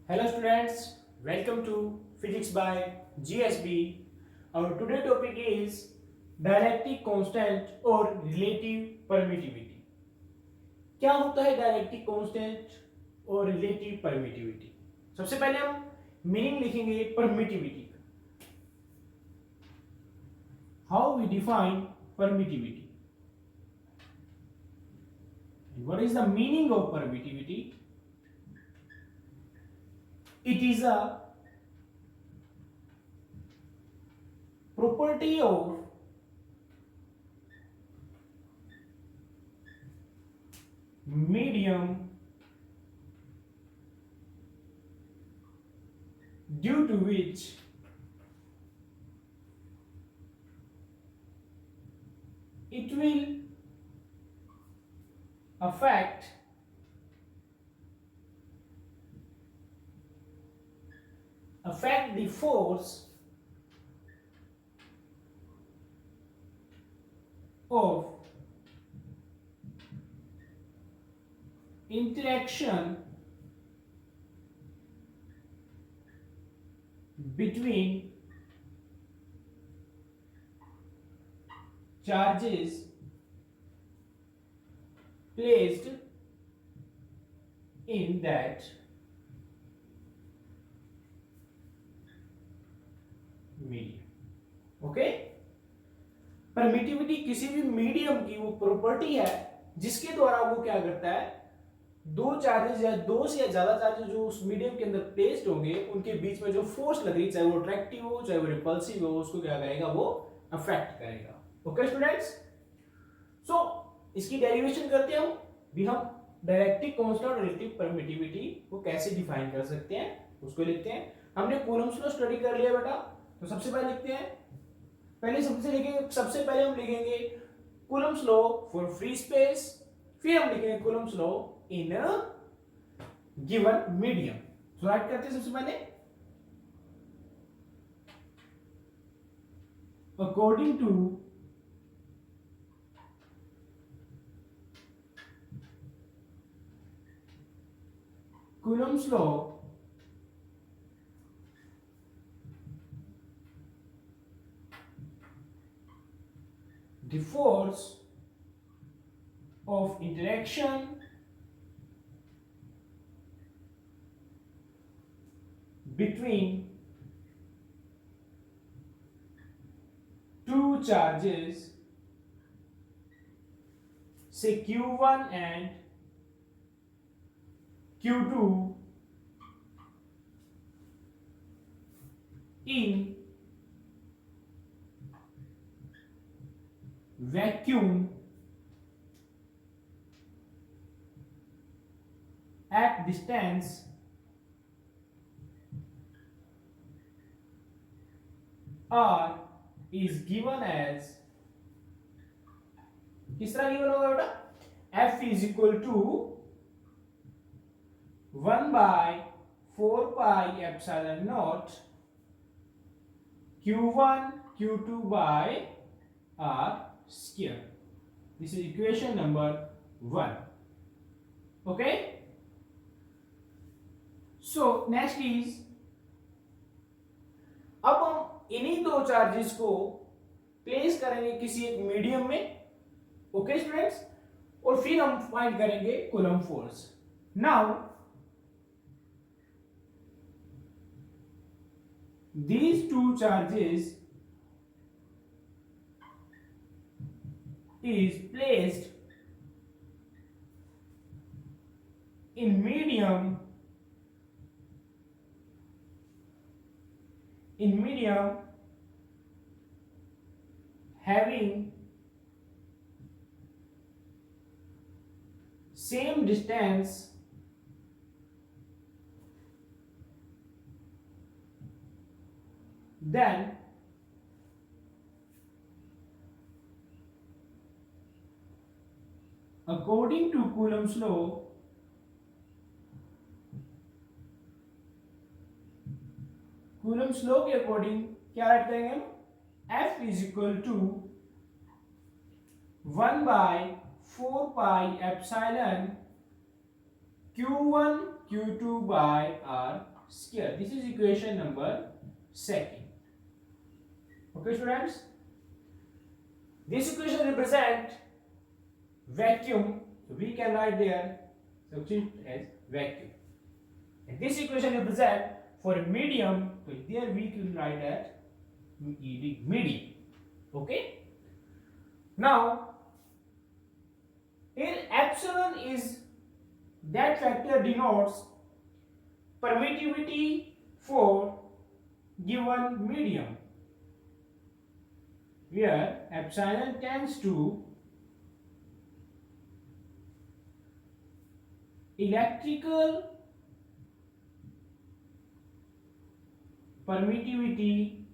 Hello students, welcome to Physics by GSB. Our today topic is dielectric constant or relative permittivity. क्या होता है dielectric constant और relative permittivity? सबसे पहले हम मीनिंग लिखेंगे permittivity का. How we define permittivity? And what is the meaning of permittivity? It is a property of medium due to which it will affect the force of interaction between charges placed in that medium. Okay, permittivity किसी भी medium की वो property है जिसके द्वारा वो क्या करता है, दो चार्जेस या दो से या ज्यादा चार्जेस जो उस मीडियम के अंदर प्लेस्ड होंगे उनके बीच में जो फोर्स लग रही, चाहे वो अट्रैक्टिव हो चाहे वो रिपल्सिव हो, उसको क्या करेगा, वो अफेक्ट करेगा. ओके स्टूडेंट्स, सो इसकी डेरिवेशन करते हैं हम डायरेक्टिक कांस्टेंट और रिलेटिव परमिटिविटी को कैसे डिफाइन कर सकते हैं उसको लिखते हैं. हमने कूलम्ब्स लॉ स्टडी कर लिया बेटा, तो सबसे पहले लिखते हैं, सबसे पहले हम लिखेंगे Coulomb's law for free space, फिर हम लिखेंगे Coulomb's law in a given medium. So write करते हैं सबसे पहले, according to Coulomb's law the force of interaction between two charges, say Q1 and Q2, in vacuum at distance R is given as, किस तरह given होगा बेटा, F is equal to 1 by 4 pi epsilon naught Q1 Q2 by R square. This is equation number 1. Okay, so next is, अब हम इन्हीं दो charges को place करेंगे किसी एक मीडियम में. ओके स्टूडेंट्स, और फिर हम फाइंड करेंगे coulomb force. Now these two charges is placed in medium having same distance then according to Coulomb's law, Coulomb's law के अकॉर्डिंग क्या राइट करेंगे हम, F is equal to 1 by 4 pi epsilon Q1 Q2 by R square. This is equation number second. Okay, students. This equation represent vacuum. So we can write there substitute as vacuum. And this equation represent for a medium. So there we can write that medium. Okay. Now, here epsilon is that factor denotes permittivity for given medium, where epsilon tends to electrical permittivity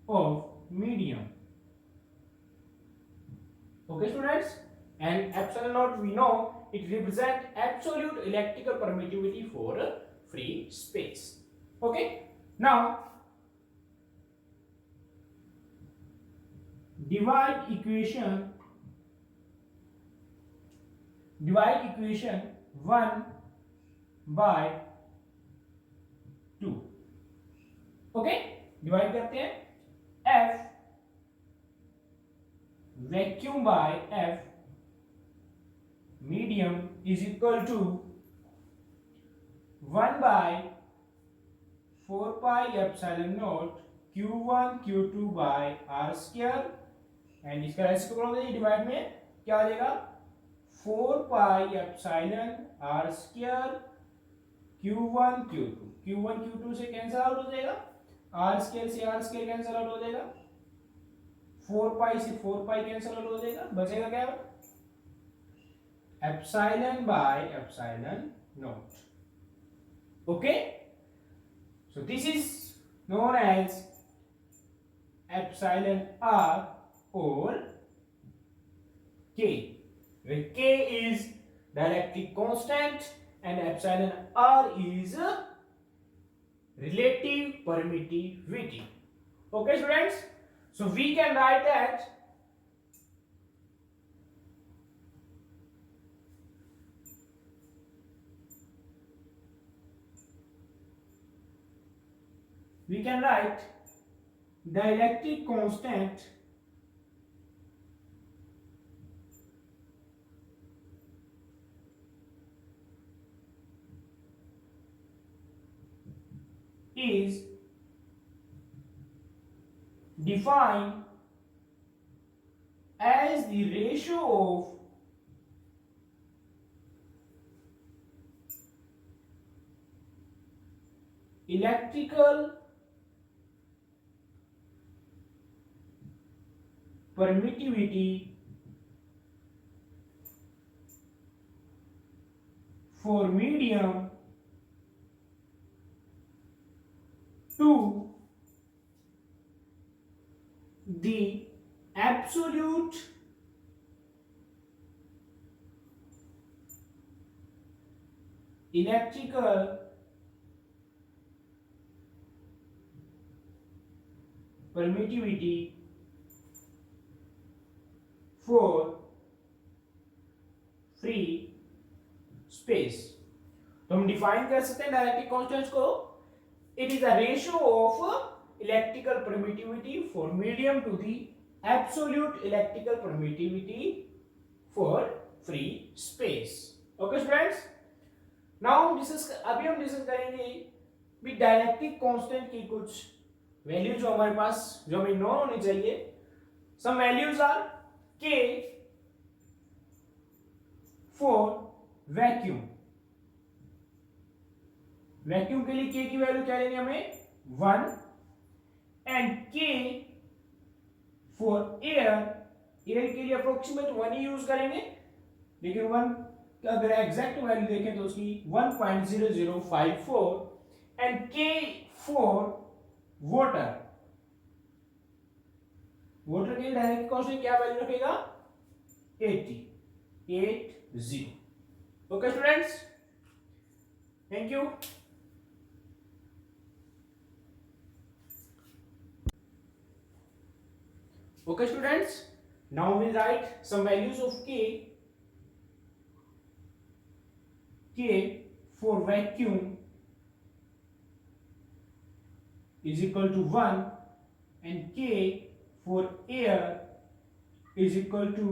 of medium. Okay, students, and epsilon naught we know it represents absolute electrical permittivity for a free space. Okay, now divide equation 1 by 2. Okay, divide करते हैं F vacuum by F medium is equal to 1 by 4 pi epsilon naught Q1 Q2 by R square, and इसका reciprocal होगा divide में क्या आ जाएगा 4 pi epsilon R square Q1 Q2, Q1 Q2 से cancel out हो जाएगा, R square से R square cancel out हो जाएगा, 4 pi से 4 pi कैंसिल आउट हो जाएगा, बचेगा क्या epsilon by epsilon naught. Okay, so this is known as epsilon R or K, where K is dielectric constant and epsilon R is relative permittivity. Okay, students, so we can write that dielectric constant is defined as the ratio of electrical permittivity for medium to the absolute electrical permittivity for free space. तो हम define कर सकते हैं डायरेक्ट्रिक constants को, it is a ratio of electrical permittivity for medium to the absolute electrical permittivity for free space. Okay students, now अभी हम discuss करेंगे भी डायरेक्ट्रिक कांस्टेंट की कुछ वैल्यू जो हमारे पास जो हमें नोन होनी चाहिए. Some values are K for vacuum. Vacuum के लिए K की वैल्यू क्या लेनी हमें 1, and K for air, air के लिए अप्रोक्सीमेट 1 ही यूज करेंगे, लेकिन 1 अगर एग्जैक्ट वैल्यू देखें तो उसकी 1.0054, and K for water, water के लिए डायरेक्ट कांस्टेंट क्या वैल्यू रखेगा 80. Okay students, thank you. Okay students, now we write some values of K K for vacuum is equal to 1 and K for air is equal to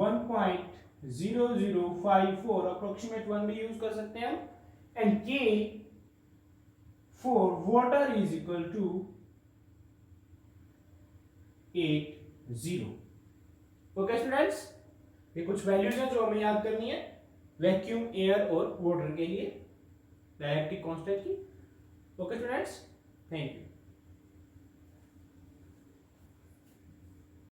1.0054 approximate 1 भी use कर सकते हैं हम and K for water is equal to 80. Okay students, ये कुछ values हैं जो हमें याद करनी है वैक्यूम, एयर और वाटर के लिए डायलेक्ट्रिक कांस्टेंट की. Okay students, thank you.